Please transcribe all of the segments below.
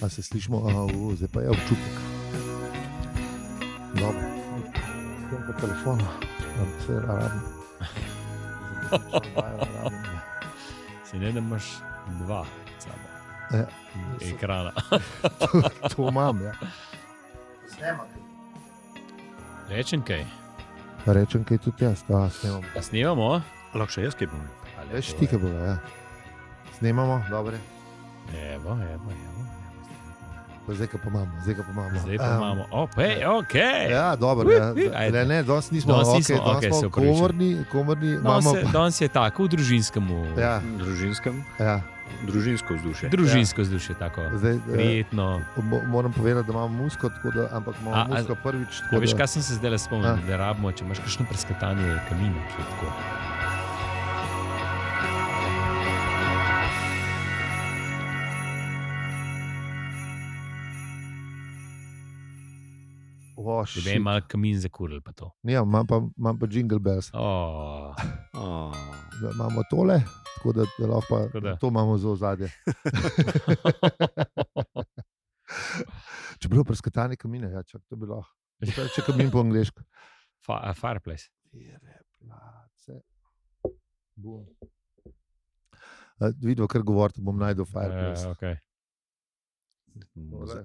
A se slišimo? Zdaj pa je občutek. Dobro. Tem po telefonu. Vse rabim. Si ne, da imaš dva samo. Ekrana. To imam, ja. Rečem kaj. Rečem kaj tudi jaz, da snemamo. A snemamo? Lahko še jaz kaj povem. Veš ti, kaj bo, ja. Snemamo, dobre. Evo. Zdaj, ko pa imamo. Zdaj pa imamo. Opej, okej. Ja, dobro. Ja. Ne, danes nismo. Danes smo komorni. Danes je tako v družinskemu. Ja. Ja. Družinsko vzdušje. Družinsko vzdušje, tako. Zdaj, prijetno. Moram povedati, da imamo musko, ampak imamo musko prvič. A veš, kaj sem se zdaj spomnil, da rabimo, če imaš kakšno preskatanje kamina, ki je tako. Če bi imel kamin za kuril, pa to. Ja, imam pa Jingle Bells. Imamo tole, tako da lahko pa to imamo za ozadje. Če bi bilo preskatanje kamine, ja, čak, to bi lahko. Če kamin po angliško. Fireplace. Vidimo, kar govorite, bom najdel fireplace. Okay.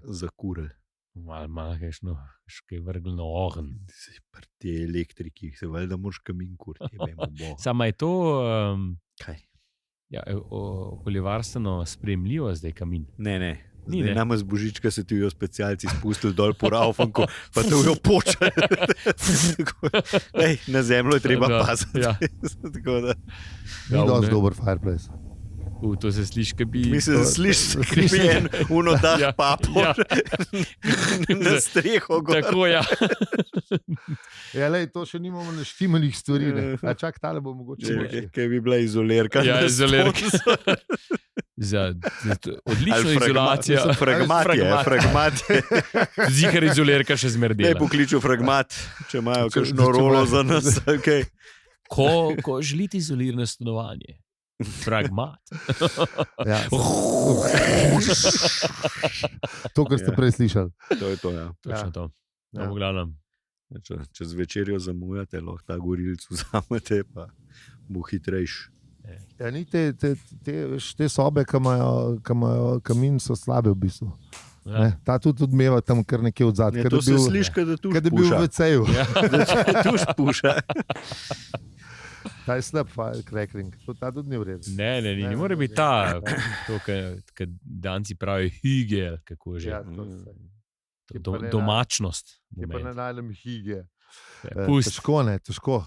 Za kuril. Malo še vrgl na ogen. Pri te elektriki se valjda moraš kamin kuriti. Samo je to kaj? Ja, okoljevarstveno sprejemljivo zdaj kamin? Ne. Nama z Božička se ti jo specialci spustili dol po Raufanku, pa te jo počeli. Na zemljo je treba paziti. Ja. Ni dosti dober fireplace. To se sliši, kaj bi... Mislim, da bi en unodah papo na streho gor. Tako, ja. Ja, lej, to še nimamo naštimanih stvari. A čak, tale bo mogoče. Kaj bi bila izolirka. Ja, izolirka. Za odlično izolacijo. Fragmat je. Zihar izolirka še zmerdela. Ne pokliču fragmat, če imajo kakšno rolo za nas. Ko želite izolirano stanovanje. Fragmat. Ja, to, kar ste prej slišali. To je to, ja. Točno to. Ja. V glavnem. Če z večerjo zamujate, lahko ta gorilc vzamete, pa bo hitrejš. Ja, ni te sobe, ki imajo kamin, so slabe v bistvu. Ja. Ta tudi odmeva tam kar nekje od zadaj. To se sliši, da tuš puša. Kad je bil v WC-ju. Ja. Tuš puša. Ta je slab crackling, ta tudi ni v redu. Ne more biti ta, kad danci pravijo hige, kako že. Ja, domačnost. Je pa ne najdem hige. Pust. Težko.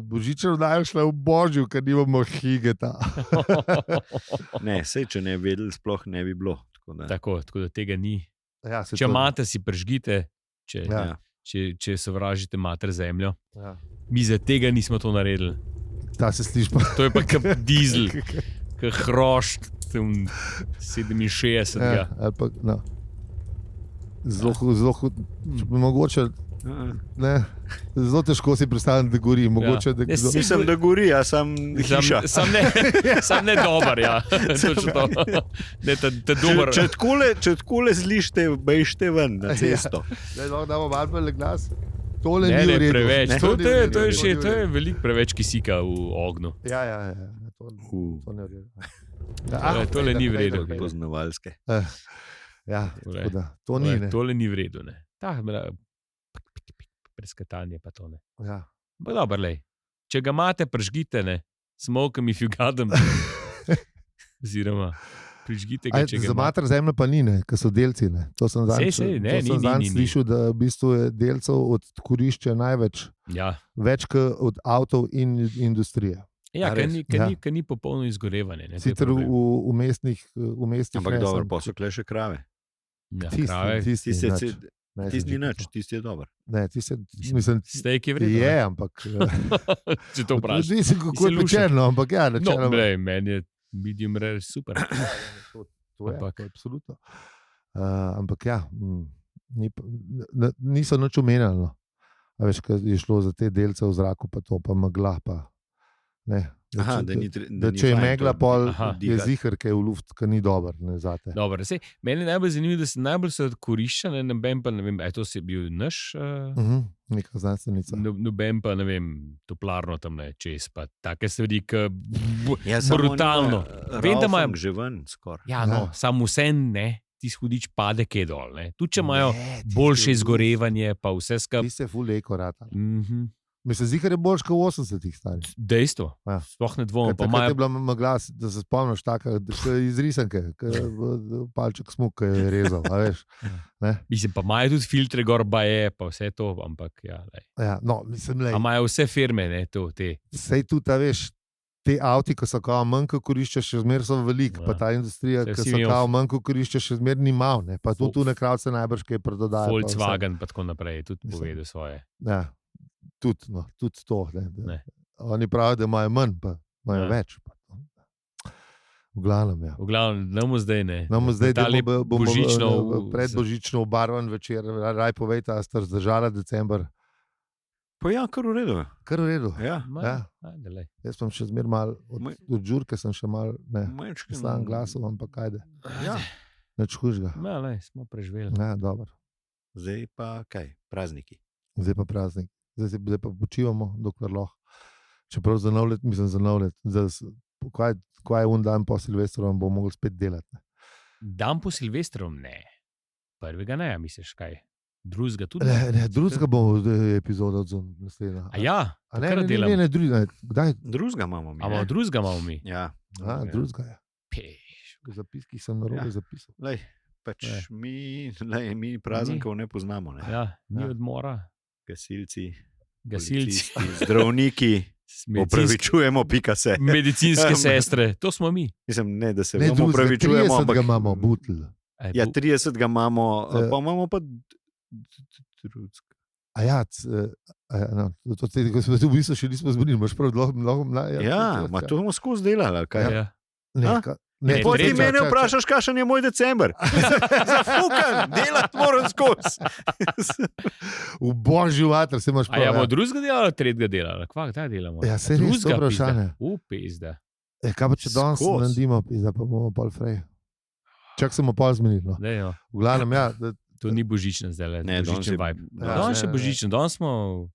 Božičev dajo šle v Božju, ker nimamo higeta. Ne, sej, če ne vedeli, sploh ne bi bilo. Tako da tega ni. Ja, če imate, si pržgite, če sovražite mater zemljo. Ja. Mi za tega nismo to naredili. Ta se sliši pa. To je pa kap dizel, kap hrošt 67. Ja, ali pa, no. Zelo, mogoče, ne, zelo težko si predstavljam, da gori. Mogoče, ja. Mislim, da gori, a sam hiša. Sam ne dober, ja. Ne, ta dober. Če takole zlište, bejšte ven na cesto. Zdaj lahko damo malo bolj glas. Tole ne, ni v redu. Preveč. To je veliko preveč kisika v ognju. Ja. To ne v redu. Tole ni v redu. Poznavalske. Ja, tako da, to ni. Tole ni v redu, ne. Preskatanje pa to ne. Ja. Pa dobro, lej. Če ga imate, pržgite, ne. Smoke me if you got them. Oziroma, prižgite ga, če ga za mater zemlje pa ni, ne, ker so delci, ne. To sem zadnjič slišal, da v bistvu je delcev od kurišča največ. Ja. Več kot od avtov in industrije. Ja, ker ni popolno izgorevanje. Sicer v mestnih ampak dobro, pa so kle še krave. Ja, krave. Tisti ni nič, tisti je dober. Ne, mislim, steak je vredno. Je, ampak če to vprašaš. Nisem kako je pečeno, ampak ja. No, meni je medium rare super. To je absolutno. Ampak ja, niso nič omenjali. A veš, kaj je šlo za te delce v zraku, pa to, pa megla, pa ne. Aha, da če je megla, pol Aha. je zihar, ki je v luft, ki ni dober, ne zate. Dobro, sej, meni je najbolj zanimivo, da se najbolj korišča, noben pa ne vem, to si bil naš, Neka znanstvenica. noben pa ne vem, toplarno tam ne čez, pa take stvari, ki Ja, brutalno. Vem, da imajo. že ven skoraj. Ja, no, Ja. samo vse ne, ti hudič pade kje dol. Ne. Tudi če imajo boljše izgorevanje, pa vse skupaj. Ti se ful eko rata. Mhm. Mislim, zihar je boljš kot v 80-ih stari. Dejstvo, Ja. sploh ne dvomim. Pa Takrat je imajo bila megla, da se spomniš, taka iz risanke, palček smuk, ki je rezal, a veš. Ne? Mislim, pa imajo tudi filtre, gor baje, pa vse to, ampak ja, lej. Ja, no, mislim, A imajo vse firme, ne, to, te. sej tudi, a veš, te avti, ki so kao manj, ko koriščeš, še zmer so veliki, Ja. pa ta industrija, Saj ki vsi so imamo kao manj, ko koriščeš, še zmer ni mal, ne, pa tu na kravce najbrž kaj predodajo. Volkswagen, pa tako naprej, tudi Mislim. povedal svoje. Ja, tudi to. Ne. Oni pravijo, da imajo manj, pa imajo Ja. več. Pa, v glavnem, ja. V glavnem, namo zdaj ne. No, zdaj Ta lep bomo predbožično božično obarvan večer, raj povejte, a ste zdržali december. Pa ja, kar v redu. Kar v redu. Ja, Ja. Jaz sem še zmer mal, od žurke sem še mal, ne, majčkeno. slan glasov, ampak ajde, Ja. neč hujžga. Ja, lej, smo preživeli. Ja, dobro. Zdaj pa kaj, prazniki. Zdaj pa praznik. Zdaj pa počivamo, dokler lahko. Čeprav za nov let, mislim za nov let. Kaj je un dan po Silvestru, bomo mogli spet delati. Ne? Dan po Silvestru ne. Prvega ne, misliš kaj? Drugega tudi Drugega bomo epizodo odzvon naslednja. A ja, A ne, takrat delamo. ne, drugega. Kdaj? Drugega imamo mi. A imamo drugega imamo mi. Ja. Drugega je. Peš. V zapiskih sem narobe zapisal. Lej, pač Ne. mi praznikov ne poznamo. Ne? Ja, ni Ja. odmora. Gasilci, Gasilci, policisti, zdravniki, opravičujemo, pika se. medicinske sestre, to smo mi. Mislim, ne, da se Ne, vam drugega, opravičujemo, 30 ampak ga imamo, butl. Ja, 30 ga imamo, Ja. pa imamo pa drugega. A ja, no, to smo v bistvu še nismo zbudili, imaš prav dolgo. Ja, ma to bomo skozi delali, ali kaj? Ja. A? Ne, Pol ti tretja, mene vprašaš, kakšen je moj december. Zafukan, delati moram skozi. V božji vater se imaš A ja, prav. bomo drugega dela ali tretjega dela? Ali kdaj delamo? Ja, saj res, to vprašanje. Pizda. Kaj pa če danes Skozi. naredimo, da pa bomo pol frej. Čak smo pol zmenili. No. Ne, no. V glavnem, ja, To ni božično zdaj, Ne, danes božičen je- vibe. ja, Danes je ja, božično, danes smo.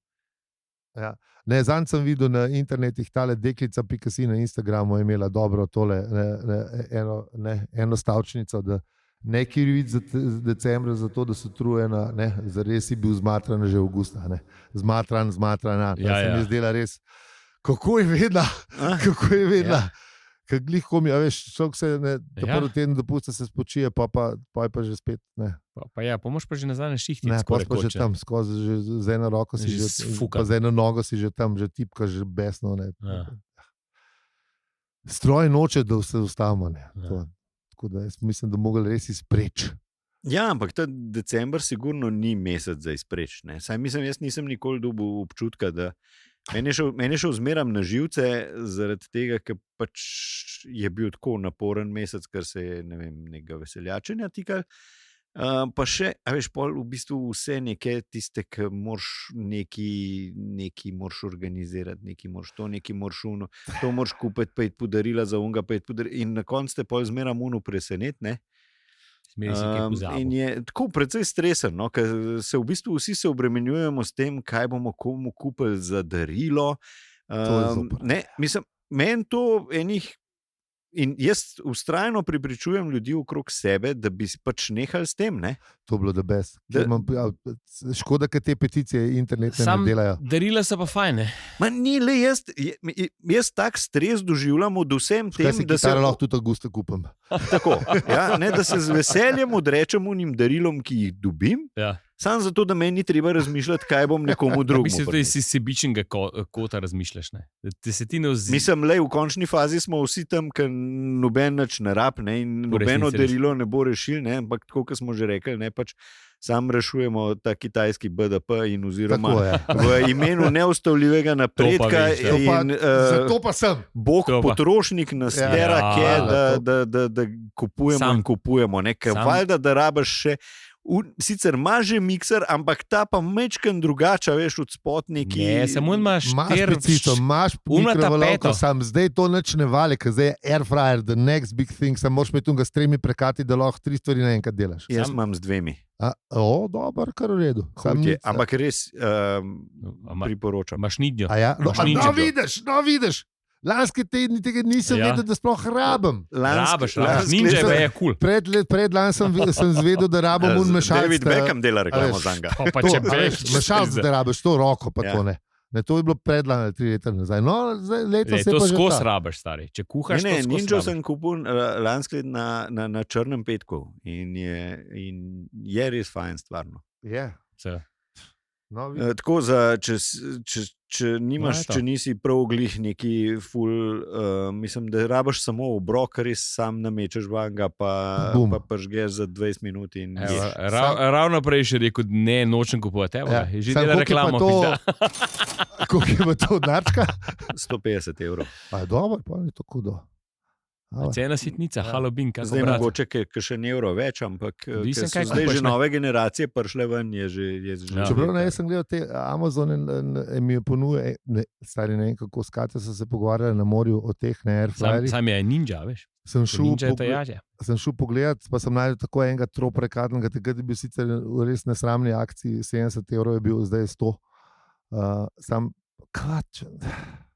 ne, zanj sem videl na internetih, tale deklica Pikasi na Instagramu je imela dobro tole, eno stavčnico, da ne krivic za decembra, zato da so trujena, zares si bil zmatran že avgusta, zmatran, Ja, se mi ja. je zdela res, kako je vedela, A? kako je vedela. Ja. Kaj glih komi, a veš, človek se ta Ja. prvi teden dopusta, se spočije, pa je pa že spet, ne. Pa ja, pomož pa že nazaj na šihti. Ne, pa že tam, skozi že z eno roko si Že že, sfukan. pa z eno nogo si že tam, že tipka, že besno. Ne. Ja. Stroj noče, da se ustavimo. Ja. Tako da jaz mislim, da mogli res izpreč. Ja, ampak ta december sigurno ni mesec za izpreč. Ne. Saj mislim, jaz nisem nikoli dobil občutka, da meni je šel zmeram na živce, zaradi tega, ker pač je bil tako naporen mesec, ker se je nekega veseljačenja tikal. Pa še, a veš, pol v bistvu vse neke tiste, ki moraš neki moraš organizirati, neki moraš to, neki moraš uno, to moraš kupiti, pa je podarila za unga, pa je podarila. In na koncu te pol zmeram uno presenet, ne? In je tako precej stresen, no, ker se v bistvu vsi se obremenjujemo s tem, kaj bomo komu kupili za darilo. To je zoper. Ne, mislim, meni to enih. In jaz vztrajno prepričujem ljudi okrog sebe, da bi pač nehali s tem. Ne? To je bilo da best. Da- Škoda, ker te peticije internetne Sam ne delajo. darila so pa fajne. Ma ni le jaz tak stres doživljam od vsem Kaj tem, si da se kitaro lahko tudi avgusta kupim. tako, ja, ne, da se z veseljem odrečem unim darilom, ki jih dobim, Ja. samo zato, da meni ni treba razmišljati, kaj bom nekomu drugemu. Mislim, da prinesel. si sebičnega kota razmišljaš. Ne? Da te se ti ne oziroma. Mislim, le v končni fazi smo vsi tam, ker noben nič ne rab, ne, in V nobeno resnici res. darilo ne bo rešil, ne, ampak tako, kot smo že rekli, ne, pač sam rešujemo ta kitajski BDP in oziroma Tako je. v imenu neustavljivega napredka. veš, ja. To pa, In, zato pa sem. Bog, To pa. potrošnik nas Ja, tera, ja, da, to- da kupujemo Sam. in kupujemo. Sam. Valjda, da rabaš še sicer ima že mikser, ampak ta pa mečken drugače, veš, od spod neki. Ne, samo imaš Imaš pecico, imaš mikrovalovko, sam zdaj to nič ne vali, ker zdaj je air fryer, the next big thing, sam moraš imeti tunga s 3 prekati, da lahko 3 stvari naenkrat delaš. Jaz imam z 2. Dober, kar v redu. Ampak res priporočam. Imaš nidjo. Ja? Imaš ninjo. Vidiš. Lanski tedni tega nisem vedel, da sploh rabim. Rabiš, ninja je kul. Predlan sem zvedel, da rabim mešalec. David Beckham dela reklamo za njega. Mešalec, da rabiš to roko, pa to ne. Ne, to je bilo predlani 3 leta nazaj. No, leto se to pa že skos ta. rabiš, stari. Če kuhaš, Ne, to skos ninjo rabiš. sem kupil lansko leto na Črnem petku in je res fajn stvarno. Je. Se. No, Tako če nimaš, če nisi prav glih neki ful, mislim, da rabiš samo obrok, res sam namečeš vanga, pa pržgeš za 20 minut in ješ. Ravno prej še rekel, ne, nočem kupovati. Ja. Že dela reklamo. Koliko je pa to narčka? 150 €. Dobro, pa ni to kudo. Cena sitnica, halo bing. Zdaj mogoče še evro več, ampak Odvisen, ker so zdaj že nove generacije prišle ven, je že. Čeprav ne, jaz sem gledal te Amazon mi je ponuje, stari ne vem kako, skate so se pogovarjali na morju o teh airfryerjih. Sam je ninja, veš. Sem šel pogledat, pa sem najdel tako enega troprekatnega, takrat je bil sicer v res nesramni akciji, 70 € je bil, zdaj je 100. Sam,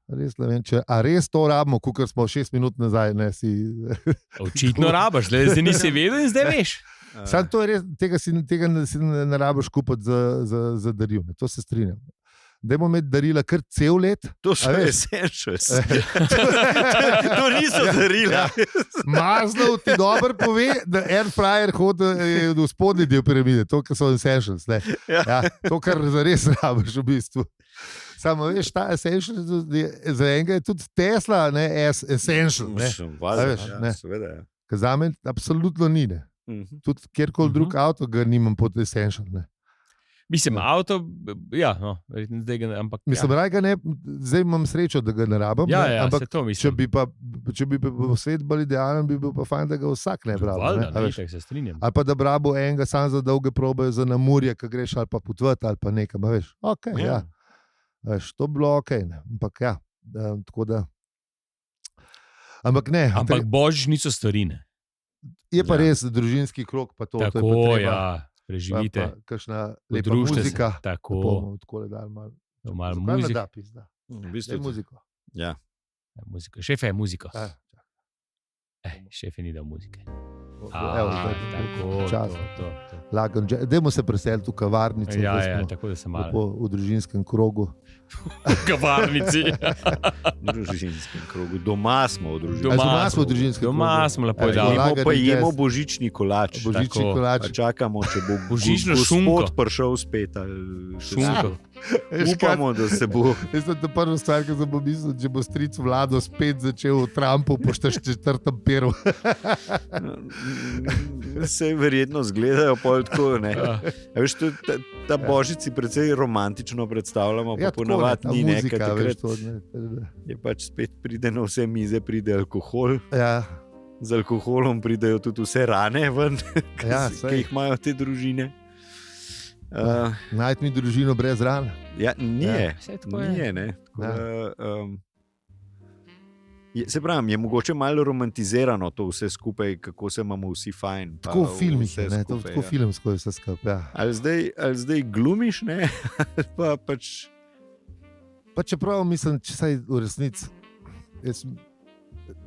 res ne vem, a res to rabimo, kakor smo 6 minut nazaj, ne si. Očitno rabiš, zdaj nisi vedel in zdaj veš. Sam to je res, tega si ne rabiš kupiti za daril, to se strinjam. Dajmo imeti darila kar cel let. To so essentials. To niso darila. Maslov ti dobro pove, da air fryer hodi v spodnji del piramide, to, kar so essentials. Ja, to, kar zares rabiš v bistvu. Samo veš, ta essential, za enega je tudi Tesla, ne, essential. Seveda. Za me absolutno ni. Tudi kjerkoli drug avto ga nimam pod essential. Ne. Mislim, avto, ja, no, verjetno zdaj ga ne, ampak. Mislim, ga ne, zdaj imam srečo, da ga ne rabim. Ja, ampak to če bi pa svet bolj idealen, bi bil pa fajn, da ga vsak ne brabo. Valjda, ne, se strinjam. Ali pa da brabo enega sam za dolge probe za namurje, ki greš ali pa potvati ali pa nekam, veš. Ok, ja. Veš, to bilo ok, ne. Ampak ja, tako da. Ampak ne. Ampak božič niso starine. Je pa res družinski krog, pa to. Tako, to je pa treba, ja, preživite. Kakšna lepa muzika. Tako. Tako je dal malo. Malo muzika. V bistvu muziko. Ja. Muzika. Šef je muzika. Šef je ni dal muzike. Tako. Dajmo se preseliti v kavarnici. Ja, tako da se malo. V družinskem krogu. V kavarnici. V družinskem krogu. Doma smo v družinskem krogu. Doma smo v družinskem krogu. Doma smo lepo dali. Pa jemo božični kolač. Božični kolač. Čakamo, če bo božično šunko prišel spet. Šunko. Upamo, da se bo. Jaz sem to prvo stvar, ki sem bo mislil, če bo stric Vlado spet začel v Trumpu po 4. peru. Se verjetno zgledajo pol tako, ne. Veš, ta božič si precej romantično predstavljamo, pa ponavadi ni nekaj takrat. Je pač spet pride na vse mize, pride alkohol. Ja. Z alkoholom pridejo tudi vse rane ven, ki jih imajo te družine. Najti mi družino brez ran. Ja, nije, ne. Se pravi, je mogoče malo romantizirano to vse skupaj, kako se imamo vsi fajn. Tako v filmih, tako filmsko je vse skupaj. Ja. Ali zdaj glumiš, ne? Pa pač. Pa čeprav mislim, če saj v resnici,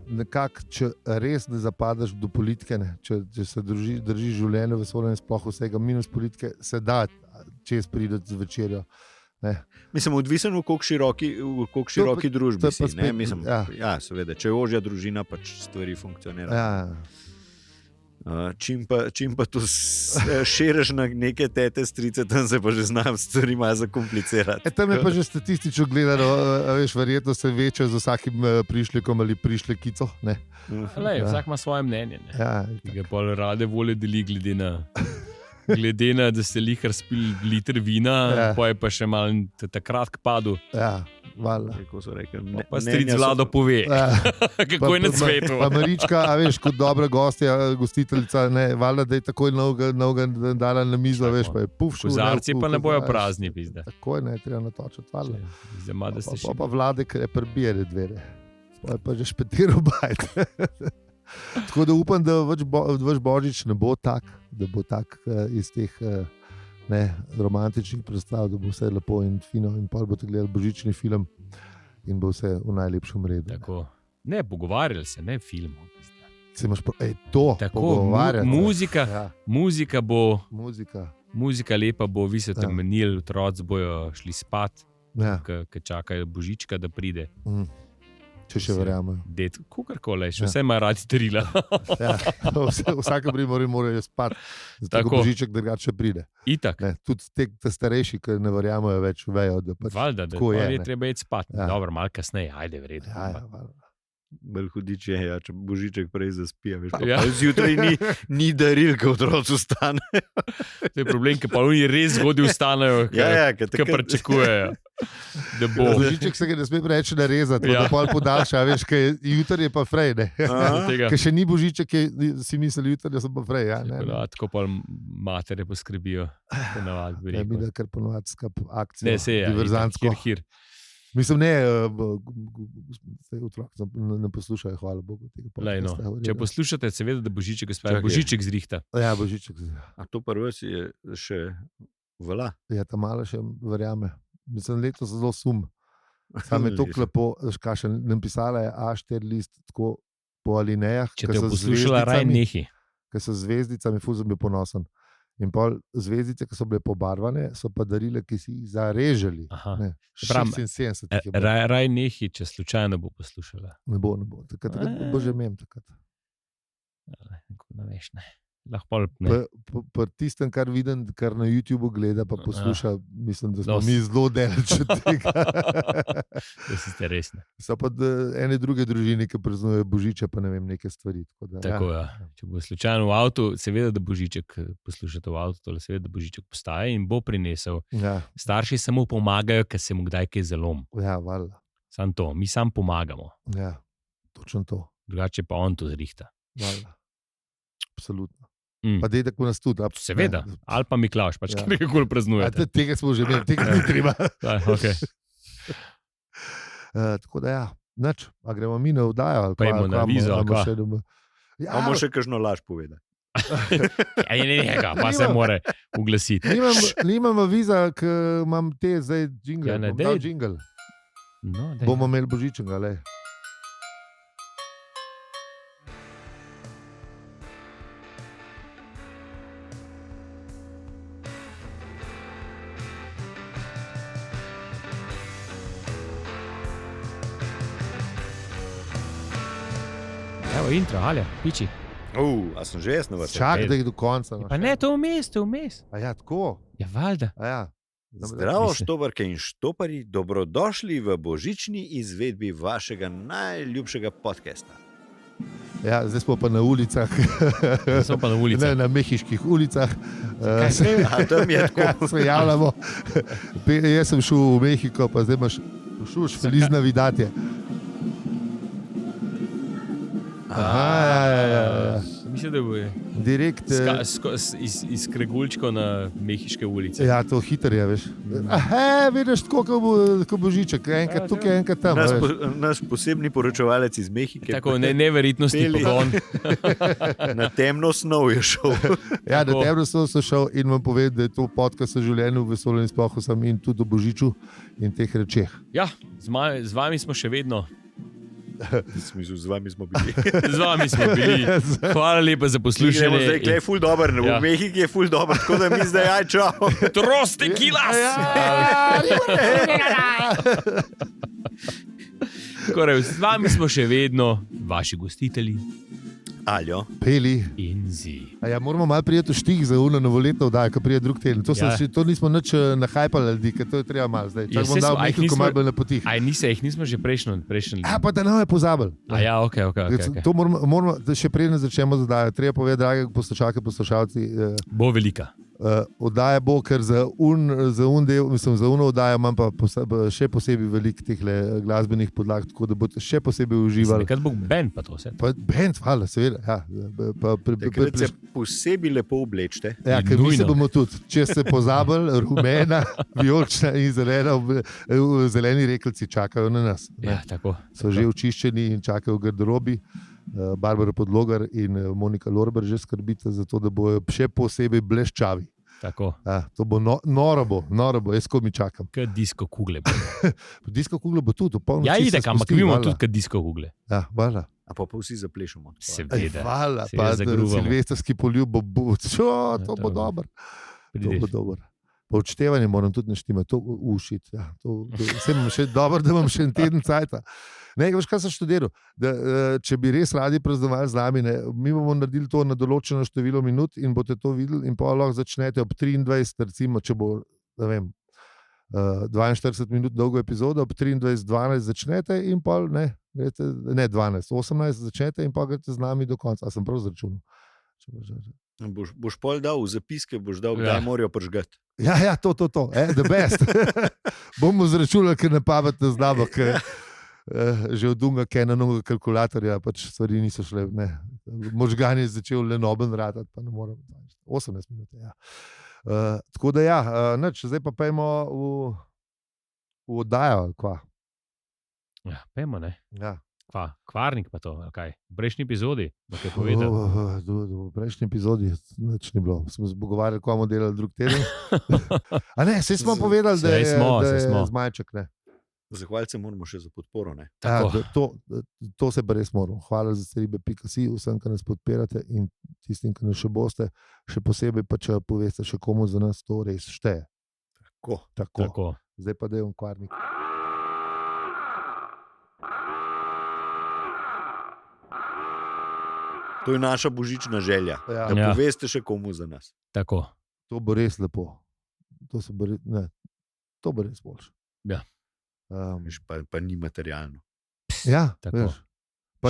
nekako, če res ne zapadaš do politike, ne? Če se držiš življenje v svojem sploh vsega, minus politike, se da čez prideti z večerjo. Ne. Mislim, odvisen v koliko široki družbi si. Mislim, ja, seveda, če je ožja družina, pač stvari funkcionirajo. Ja. Čim pa to širiš na neke tete, strice, tam se pa že znam stvari malo zakomplicirati. Tam je pa že statistično gledano, veš, verjetno se veča z vsakim prišlekom ali prišlekico. Vsak ima svoje mnenje. Ja, ki ga pa rade volje deli glede na, da ste lihar spili liter vina, pa je pa še malo takrat padel. Ja. valjda. Kako so rekli, Pa stric Vlado pove, kako je na svetu. Pa Marička, a veš, kot dobra gostiteljica, ne, valjda, da je takoj novega dala na mizo, veš, pa je puf šul. Kozarci pa ne bojo prazni, pizda. Takoj ne, treba natočiti, valjda. Pa Vlade, ker je prbije dvere. Pa je pa že špetiral bajt. Tako da upam, da vaš Božič ne bo tak, da bo tak iz teh romantičnih predstav, da bo vse lepo in fino in pa boste gledali božični film in bo vse v najlepšem redu. Tako. Ne, pogovarjali se, ne film. Se imaš to, tako, pogovarjati. Muzika bo, Muzika. muzika lepa bo, vi se tam menili, otroci bojo šli spat, Ja. ki čakajo božička, da pride. Če še verjamem. Kukorkoli, še vse ima radi darila. Ja. Vsake primori morajo spati, zato Tako. božiček drugače pride. Itak. Ne, tudi te starejši, ki ne verjamejo več, vejo, da pač Valjda, da tako je, je ne. treba iti spat. Ja. Dobro, malo kasneje, ajde, v redu. Ja, valjda. Bolj hudič je, ja, če božiček prej zaspija. Veš, Ja. pa zjutraj ni daril, ko otroci vstane. To je problem, ker pa oni res zgodaj vstanejo, Ker ki pričakujejo, da bo. Božiček se ga ne sme preveč narezati, Ja. da pol podaljša, veš, jutri je pa frej, ne. Tega. Ker še ni božiček, si mislili, jutri so pa frej. Ja, ne, Tako da, tako pa matere poskrbijo, ponavadi bi ne, mi rekel. da kar ponovadi akcija, Ne, se je, diverzantsko. hir. Mislim, ne, otroci ne poslušajo, hvala Bogu. Lej, no. Če poslušate, seveda, da božiček Čakaj. uspe, božiček zrihta. Ja, božiček. A to prvo si je še vala. Ja, ta mala še verjame. Mislim, letos zelo sum. Sam je to lepo, kaj še napisala je A4 list tako po alinejah. Če te je poslušala, raj nehi. Ker so zvezdicami, fuzem je ponosen. In pol zvezdice, ki so bile pobarvane, so pa darile, ki si jih zarežali. Aha. Ne, Pravim, 76 jih je bilo. Raj nehi, če slučajno bo poslušala. Ne bo. Takrat bo že imel. Ne veš, ne. Lahko pol ne. Pa tistem, kar vidim, kar na YouTubu gleda, pa posluša, mislim, da smo No, mi zelo daleč od tega. Da si ste resni. So pa ene druge družine, ki praznujejo božiče, pa ne vem, neke stvari. Tako, ja. Če bo slučajno v avtu, seveda, da božiček poslušate v avtu, tole seveda, da božiček postaje in bo prinesel. Ja, Starši samo pomagajo, ker se mu kdaj kaj zalom. ja, valjda. Sam to, mi sam pomagamo. Ja, točno to. Drugače pa on to zrihta. Valjda. Absolutno. Mm. Pa dedek v nas tudi. Seveda, ali pa Miklavž, pač Ja. nekako praznujete. Tega smo že imeli, tega ni treba. Ja, okay. Tako da ja, nič. A gremo mi na vdajo? Pojdimo na vizo, ali kva? Ja, Imamo še kakšno laž povedati. Ja, ne, pa se mora uglasiti. nimam viza, ker imam te zdaj džingle. Ja, ne, Bom dal dej. džingl. No, daj. Bomo imeli božičnega, le. Evo, intro, Alja, piči. A sem že jaz na vrsti? Čak, da jih do konca. no, Pa še. ne, to vmes, to vmes. A ja, tako. Ja, valjda. A ja. Zdravo, Mislim. štoparke in štopari, dobrodošli v božični izvedbi vašega najljubšega podcasta. Ja, zdaj smo pa na ulicah. Smo pa na ulici. Ne, na mehiških ulicah. A tam je tako. Se javljamo. Jaz sem šel v Mehiko, pa zdaj imaš šuš, feliz navidate. Aha, ja. Mislim, da bo Direkt. iz Kregulčkov na Mehiške ulice. Ja, to hitro je, veš. Vidiš, tako kot božiček, enkrat tukaj, enkrat tam. a veš. Naš posebni poročevalec iz Mehike. Tako neverjetnosti Peli. pogon. Na temno snov je šel. Ja, da Tako. tebro sem šel in vam povedal, da je to podcast o življenju, vesolju in spohu sem in tudi o božiču in teh rečeh. Ja, z vami smo še vedno. Z vami smo bili. Z vami smo bili. Hvala lepa za Gremo poslušanje. zdaj, klej je ful dober, Ja. v Mehiki je ful dober, tako da mi zdaj, aj čau. Troste kilas! Torej, z vami smo še vedno vaši gostitelji Aljo. Peli. in zi. A ja, moramo malo prijeti v štih za uno novoletno vdajo, ko prije drug teden. Ja. To nismo nič nahajpali ljudi, ker to je treba malo zdaj. Ja, Čak bom saj dal smo- a jih nekaj, ko nismo- malo bolj na potih. Aj, jih nismo že prejšnji. A pa da ne pozabil. A ja, ok. To moramo, da še preden začnemo zadajo. Treba povedati, drage poslušalke, poslušalci, Bo velika. Oddaja bo, ker za un del, mislim, za uno oddajo imam pa še posebej veliko teh glasbenih podlag, tako da boste še posebej uživali. Nekaj bo band pa to vse. Band, hvala, seveda. Ja. Takrat se posebej lepo oblečite. Ja, ker mi se bomo tudi, če ste pozabili, rumena, vijolična in zelena, zeleni rekelci čakajo na nas. Ja, tako. So že očiščeni in čakajo v garderobi. Barbara Podlogar in Monika Lorber že skrbite za to, da bojo še posebej bleščavi. Tako. To bo noro bo, jaz ko mi čakam. Kaj disko kugle. Disko kugle bo tudi. Ja, idek, ampak mi imamo tudi kaj disko kugle. Ja, hvala. A pa vsi zaplešamo. Seveda. Hvala, pa silvestrski poljub bo, to bo dobro. To bo dobro. Pa odštevanje moram tudi naštimati, to ušiti. Ja, vse imam še dobro, da imam še en teden cajta. Ne, veš, kaj sem študiral? Če bi res radi praznovali z nami, mi bomo naredili to na določeno število minut in boste to videli in pa lahko začnete ob 23, recimo, če bo, ne vem, 42 minut dolgo epizodo, ob 23:12 začnete in pa, ne 12:18 začnete in pa greste z nami do konca. A sem prav zračunal? Boš pol dal v zapiske, boš dal, kdaj morajo pržgati. Ja, to, the best. Bomo zračunali, ker ne pamete znamo, ker že od unga Canonovega kalkulatorja pač stvari niso šle, ne. Možgan je začel lenoben ratati, pa ne morem. 18 minut, ja. Tako da ja, zdaj pa pejmo v oddajo, ali kva? Ja, pejmo, ne. Ja. Kva, kvarnik pa to, ali kaj? V prejšnji epizodi, bo kaj povedal? V prejšnji epizodi nič ni bilo. Smo se pogovarjali, ko bomo delali drug teden. A ne, saj smo povedali, da je zmajček, ne. Zahvalce moramo še za podporo, ne? To se pa res moramo. Hvala za seribe.si, vsem, ki nas podpirate in tistim, ki nas še boste, še posebej pa, če poveste še komu za nas, to res šteje. Tako. Zdaj pa dajem kvarnik. To je naša božična želja, da poveste še komu za nas. Tako. To bo res lepo. To bo res boljše. Ja. Pa ni materialno. Ja, tako.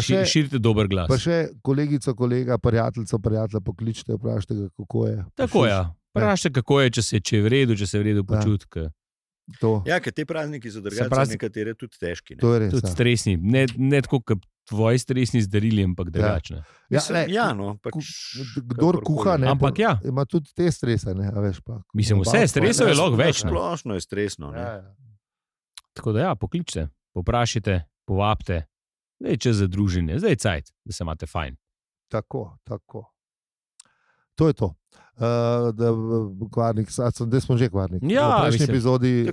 Širite dober glas. Pa še kolegico, kolega, prijatelja pokličite, vprašajte ga, kako je. Tako ja. Vprašajte, kako je, če je v redu, če se je v redu počuti. Ja, ker te prazniki so drugače, nekatere tudi težki. To je res. Tudi stresni. Ne tako, kot tvoji stresni zdarili, ampak drugačne. Kdor kuha, ne, ampak ima tudi te strese, ne, a veš pa. Mislim, vse stresov je lahko več. Splošno je stresno, ne. Tako da poključite, poprašajte, povabite, zdaj je čas za druženje, zdaj je cajt, da se imate fajn. Tako. To je to. Kvarnik, zdaj smo že kvarnik. Ja, v prejšnji epizodi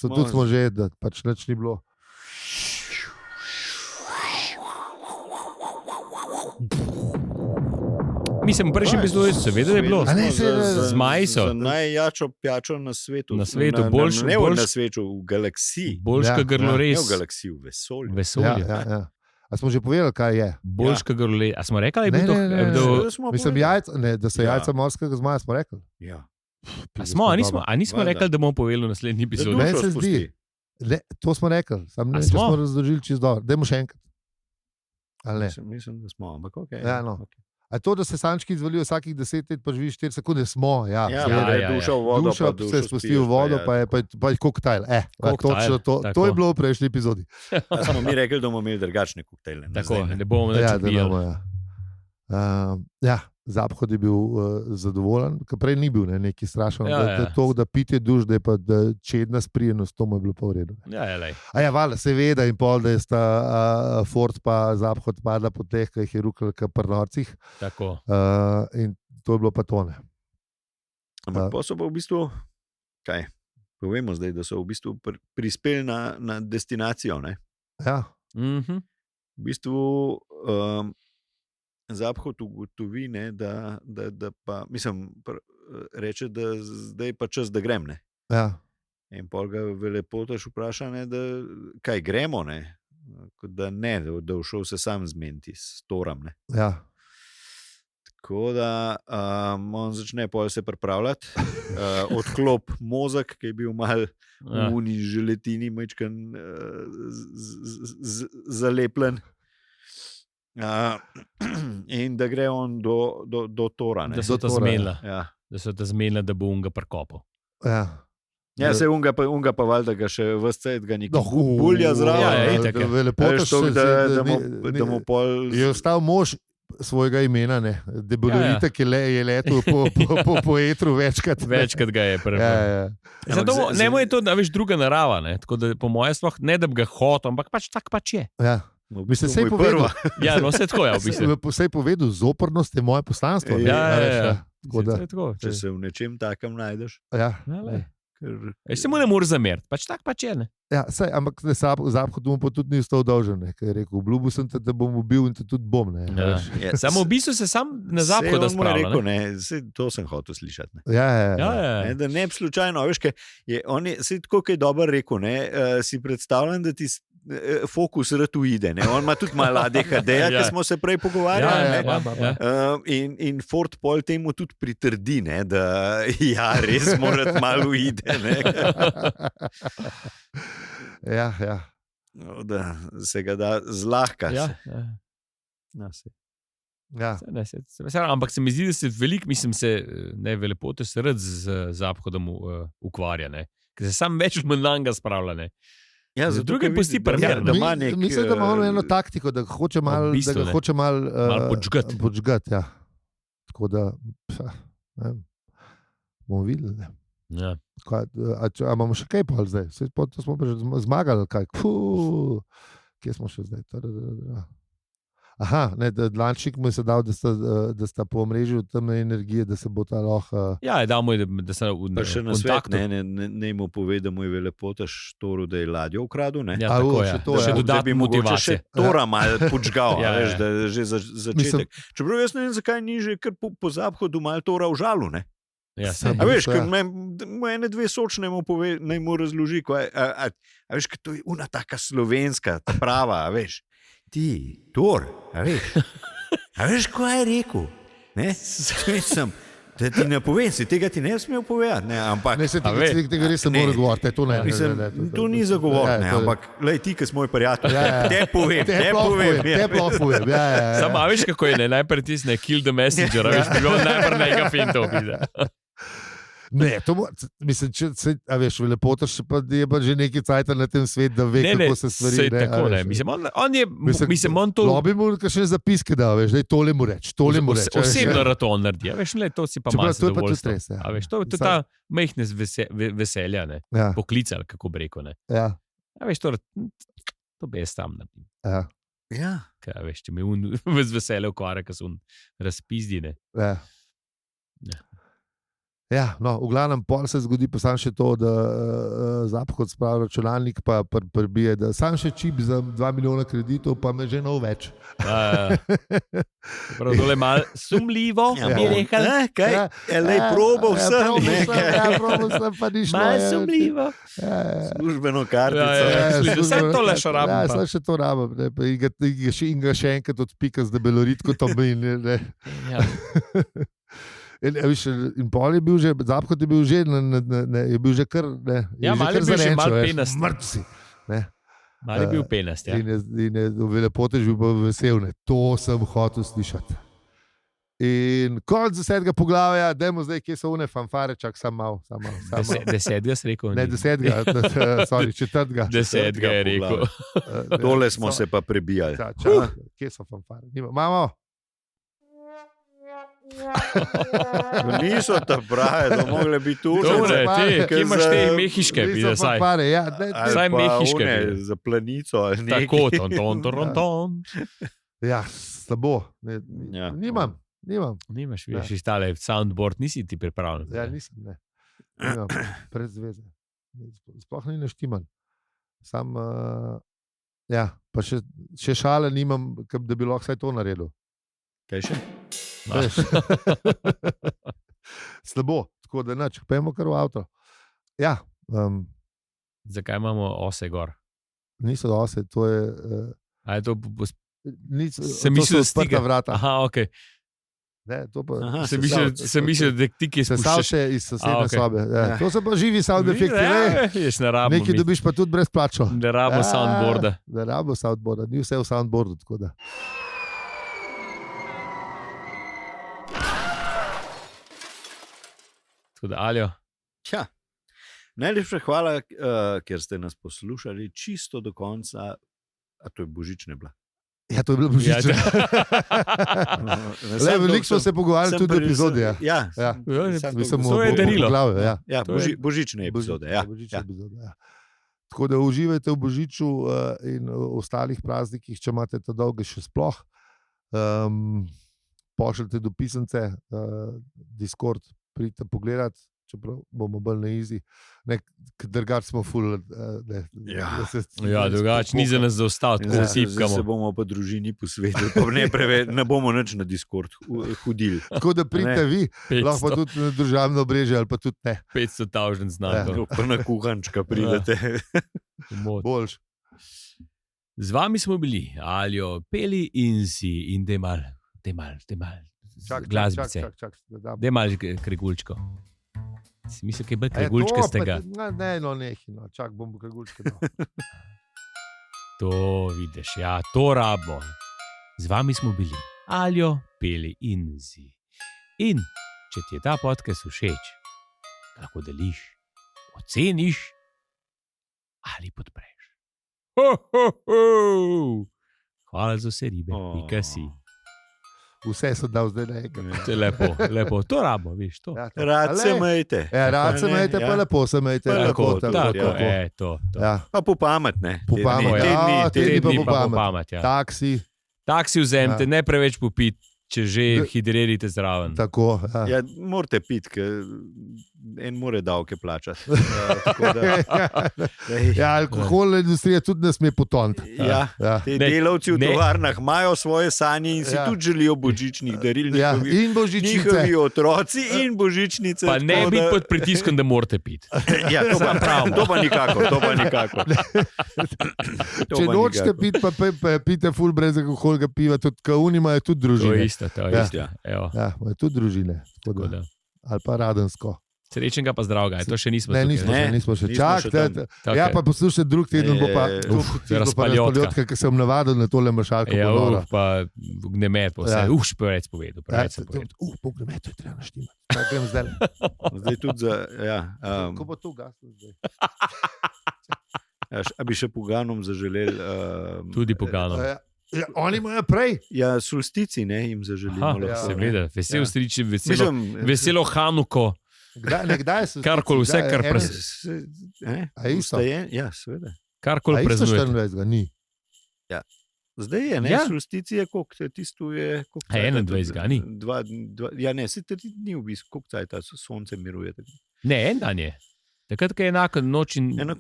tudi smo že, da pač nič ni bilo. Mislim, v prejšnji epizodi seveda je bilo. Z Majso. Za najjačo pijačo na svetu. Na svetu, ne na svetu, v galaksiji. Boljška grlo res. Ne v galaksiji, v vesolju. Vesolje. Ja. A smo že povedali, kaj je? Boljška grlo res. A smo rekli, da je bil to? Mislim, da so jajca morskega zmaja, smo rekli. Ja. A nismo rekli, da bomo povedali v naslednji epizodi? Meni se zdi. To smo rekli, samo ne smo razložili čisto dobro. Dajmo še enkrat. Mislim, da smo, ampak ok. Ja, no. A to, da se sančki izvalijo vsakih 10 let, pa živiš 4 sekunde, smo. Duša v vodo. Duša se spusti v vodo, pa je koktajl. To je bilo v prejšnji epizodi. Smo mi rekli, da bomo imeli drugačne koktajle. Tako, ne bomo več odbijali. Zaphod je bil zadovoljen, ker prej ni bil neki strašen. Da pitje duš, da je pa čedna sprijenost, to mu je bilo pa v redu. Valjda, seveda in pol, da je sta Ford pa Zaphod padla po teh, ki jih je rukal k prnorcih. Tako. In to je bilo pa tone. Ampak pa so pa v bistvu, kaj, povemo zdaj, da so v bistvu prispeli na destinacijo, ne? Ja. V bistvu Zaphod ugotovi, da pa, mislim, reče, da zdaj pa čas, da grem, ne. Ja. In pol ga velepotaš vpraša, ne, da kaj gremo, ne. Da ne, da všel se sam zmeniti s Toram, ne. Ja. Tako da on začne pol se pripravljati, odklop mozek, ki je bil mal v uni želetini majčkan zalepljen. In da gre on do Tora. Da so to zmela. Ja. Da so te zmenili, da bo unga prekopal. Ja. Ja, se unga pa valjda ga še vscet ga neki No, bulja zraven. Ja, itak je. Lepotaš Da mu pol... je ostal mož svojega imena, ne. Debeloritek je letel po etru večkrat. Večkrat ga je prebral. Zato ne mu je to, da veš, druga narava, ne. Tako da po mojem sploh ne, da bi ga hotel, ampak pač tak pač je. Ja. Mislim, sej povedal. Ja, no se tako je, v bistvu. Sej povedal, zoprnost je moje poslanstvo. Ja. Tako da, Če se v nečem takem najdeš. ja. Se mu ne moreš zameriti, pač tak pač je, ne. Ja, saj, ampak Zapad mu pa tudi ni ostal dolžen, ne, ker je rekel, obljubil sem te, da bom ubil in te tudi bom. Ne, Ja. Samo v bistvu se sam na Zahodu spravlja. To sem hotel slišati. Ne. Ja. Ne, da ne bi slučajno, veš, on je tako, kaj dobro rekel, ne, si predstavljam, da ti fokus rad uide. Ne. On ima tudi malo ADHD-ja, ki smo se prej pogovarjali. In Ford Pol temu tudi pritrdi, ne, da ja, res mora malo uide. Ne. Ja. Da se ga da zlahka. Ja. Ja. Ampak se mi zdi, da se veliko, mislim, ne velepote, se rad z Zahodom ukvarja, ne. Ker se sam več manj spravlja, ne. Ja, za druge pusti primer. Mislim, da ima on eno taktiko, da hoče malo podžgati. Ja. Tako da, bomo videli. Ne. Ja. A imamo še kaj pol zdaj? To smo pa že zmagali. Kje smo še zdaj? Aha, Dlančnik mu je se dal, da sta po omrežju temne energije, da se bo ta lahko... Ja, dal mu je, da se pa še na svet, ne mu pove, da mu je velepotaš Toru, da je ladjo ukradil. Ne? Ja, tako je. Še dodatno motivacijo. Še Tora malo počgal, veš, da je že začetek. Čeprav jaz ne vem, zakaj ni že kar po Zahodu malo Tora užalu, ne? Ja, a veš, ker mu ene dve sočne mu pove, naj mu razloži, a veš, ker to je una taka slovenska, ta prava, a veš. Ti, Tor, a veš, kaj je rekel? Ne? Sem, da ti ne povem, tega ti ne smel povedati, ne, ampak... Ne, tega res ne more govoriti, to ne. To ni za govoriti, ampak, lej, ti, ki si moj prijatelj, te povem. Samo, a veš, kako je, ne, najprej tisne kill the messenger, a veš, bi bilo najprej nekaj fintov videti. Ne, mislim, a veš, velepotaš je pa že nekaj cajta na tem svetu, da ve, kako se stvari. Ne, tako ne. Mislim, on to... Lobi mu kakšne zapiske dal, veš, da je tole mu reč. Osebno rad on naredi, a veš, ne, to si pa malo zadovoljstvo. A veš, to je ta mehne veselja, ne, poklical, kako bi rekel, ne. Ja. A veš, to bi jaz tam naredil. Ja. Kaj, veš, če mi z veselje ukvarja, ko so razpizdi, ne. Ja. Ja, no, v glavnem pol se zgodi pa sam še to, da Zahod spravi računalnik, pa prbije, da sam še čip za 2 milijona kreditov, pa me že nov več. Prav tole malo sumljivo, bi rekel. Kaj? Lej, probal sem. Probal sem, pa ni šlo. Malo sumljivo. Službeno kartico. Vse to le še rabim. Ja, še to rabim. In ga še enkrat odpika z debeloritko to meni. Ja. In pol je bil že, Zahod je bil že, je bil že kar, ne. Ja, malo je bil že malo penast. Mrtci. Malo je bil penast, ja. In je velepotež bil pa vesel, ne. To sem hotel slišati. In konc 10. poglavja, dajmo zdaj, kje so one fanfare, čak sam malo. 10. si rekel? Ne, 10. Sorry, 4. 10. je rekel. Tole smo se pa prebijali. Kje so fanfare? Mamo? Niso ta prave, da mogle biti tu. Kje imaš te mehiške? Saj mehiške. Za planico ali nekaj. Tako, ton. Ja, slabo. Nimam. Nimaš, veš, tale soundboard, nisi ti pripravljen. Ja, nisem, ne. Nimam, predzveze. Sploh ni naštiman. Sam, ja, pa še šale nimam, da bi lahko vsaj to naredil. Kaj še? Slabo, tako da nič, pojmo kar v avto. Ja. Zakaj imamo ose gor? Niso ose, to je... A je to... Se misli, da sprta vrata. Aha, okej. Ne, to pa... Se misli, da ti, ki spuščaš... Sesalše iz sosedne sobe. To so pa živi sound efekti. Nekaj dobiš pa tudi brez plačo. Ne rabo soundboarda. Ne rabo soundboarda, ni vse v soundboardu, tako da... Tako da, Aljo, Ja. Najlepša hvala, ker ste nas poslušali čisto do konca. A to je božične bila. Ja, to je bilo božično. Veliko smo se pogovarjali tudi o epizodi. Ja. Ja, To je darilo. Ja, To je- božične epizode. Ja. Božične epizode, ja. Tako da uživajte v božiču in ostalih praznikih, če imate to dolge še sploh. Pošljite dopisnice, Discord, pridite pogledat, čeprav bomo bolj na izi. Drugač smo ful. ja, drugače ni za nas zaustaviti, ko Zdaj sipkamo. se bomo pa družini posvetili, pa ne bomo nič na Discord hodili. Tako da pridite vi, lahko pa 500 tudi na državno obrežje ali pa tudi ne. 500.000 znakov. Pa na kuhančka pridete. Pomoč. Boljš. Z vami smo bili, Aljo, Peli in si in demal glasbice. Čak, da dam. Demal kregulčko. Si mislil, kaj je bolj A je to, kregulčkastega? pa Ne, no, čak bom kregulčke dal. To vidiš, ja, to rabimo. Z vami smo bili, Aljo, Peli in si. In če ti je ta podcast všeč, ga lahko deliš, oceniš ali podpreš. Ho, ho, ho. Hvala za vse ribe, pika si. Vse sem dal zdaj naenkrat. To je lepo, lepo. To rabimo, viš to. Ja, to. Rad se Ale, majte. Ja, rad se majte, pa lepo se majte. Pa Tako, lepo, Tako, ja. to. Ja. Pa po pamet, ne. Po pamet, ja, Te dni, pa Tedni po pa po pamet. pamet, ja. Taksi, Taksi vzemite, Ja. ne preveč popiti, če že hidririte zraven. tako. Ja. Ja, morate piti, ker en more davke plačati. Tako da, lej, Ja, alkoholna industrija tudi ne sme potoniti. ja, Ja. te Ne, delavci v ne. tovarnah imajo svoje sanje in si Ja. tudi želijo božičnih daril. Ja, Njihovi, in božičnice. njihovi otroci in božičnice. Pa ne tako biti da- pod pritiskom, da morate piti. Ja, to pa nikakor. To Če pa nočete nikakor. piti, pa pite ful brez alkoholga piva, tudi kauni imajo tudi To je družine. isto, to je Ja. isto. Evo, Ja, imajo tudi družine. Tako tako da. da. Ali pa radensko. Srečnega pa zdravega, to še nismo. Ne, tukaj, nismo še, nismo še. nismo Čak, še tam. Tako ja, je. pa poslušaj, drug teden bo pa razpaljotka. ker sem navaden na tole mašalko. Ja, ponora. pa gnjemet, pa vse. Ja. Preveč povedal, preveč sem povedal. Pogremeto je treba naštimati. Kaj grem zdaj? Zdaj tudi za. Ja, Ko bo to gasno zdaj? a bi še poganom zaželeli. Tudi poganom. Ja, oni imajo prej. Ja, solstici ne, jim zaželimo. Aha, lahko, ne. seveda, vesel Ja. striči, Mislim, veselo Hanuko, Kdaj so Karkoli, vse, kar A je isto? Ja, seveda. karkoli Isto praznujete. 24, ni. Zdaj je, ne, Ja. solstici je koliko, tisto je koliko. A 21 ni? Ja, ne, se 3 dni v bistvu, koliko cajt sonce miruje. Ne, en dan je. Takrat, ko je enako noč in. Ja, Ne,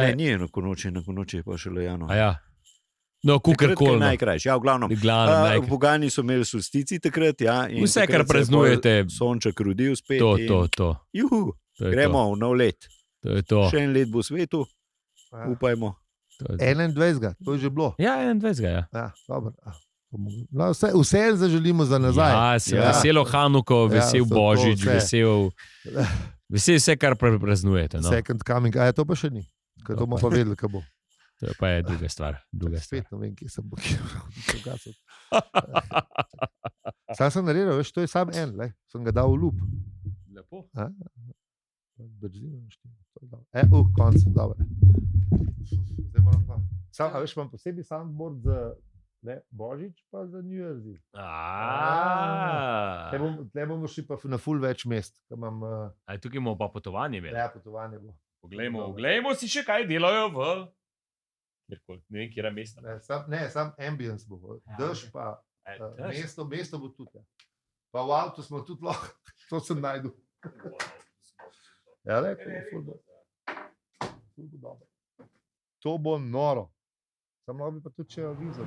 je. ni enako noči je pa šele januar. A ja. No, kukorkoli. No. Najkrajši, ja, v glavnom. Glavno, Pogani so imeli solstici takrat, ja. in Vse, takrat kar se je praznujete. pol Sonček rodil spet. To. Juhu, To je gremo v nov let. To je to. Še en let bo svetu, upajmo. To je to. 21, to je že bilo. Ja, 21. Ja. Ja, dobro. No, vse zaželimo za nazaj. Ja, se Ja. veselo Hanuko, vesel so to Božič, vse. vesel vse, kar praznujete. No. Second coming, a je to pa še ni. Ker to bomo pa vedeli, kaj bo. To je pa je druga stvar. Druga stvar. Spet ne vem, kje sem blokiral. Sam sem naredil, veš, to je sam en, le. Sem ga dal v lup. Lepo. Brzino naštimo. Konc, dobro. Zdaj moram pa. Sam, a veš, imam posebej soundboard za Božič pa za New Year's Eve. Tle bomo šli pa na full več mest. Tukaj imamo pa potovanje. Potovanje bo. Poglejmo si še, kaj delajo v. Kjerkoli, ne vem, kje je mesta. Sam ambience bo. Dež pa mesto bo tudi. Pa v avtu smo tudi lahko. To sem najdel. Ja, lepo, ful bo dobro. To bo noro. Samo bi pa tudi če vizo.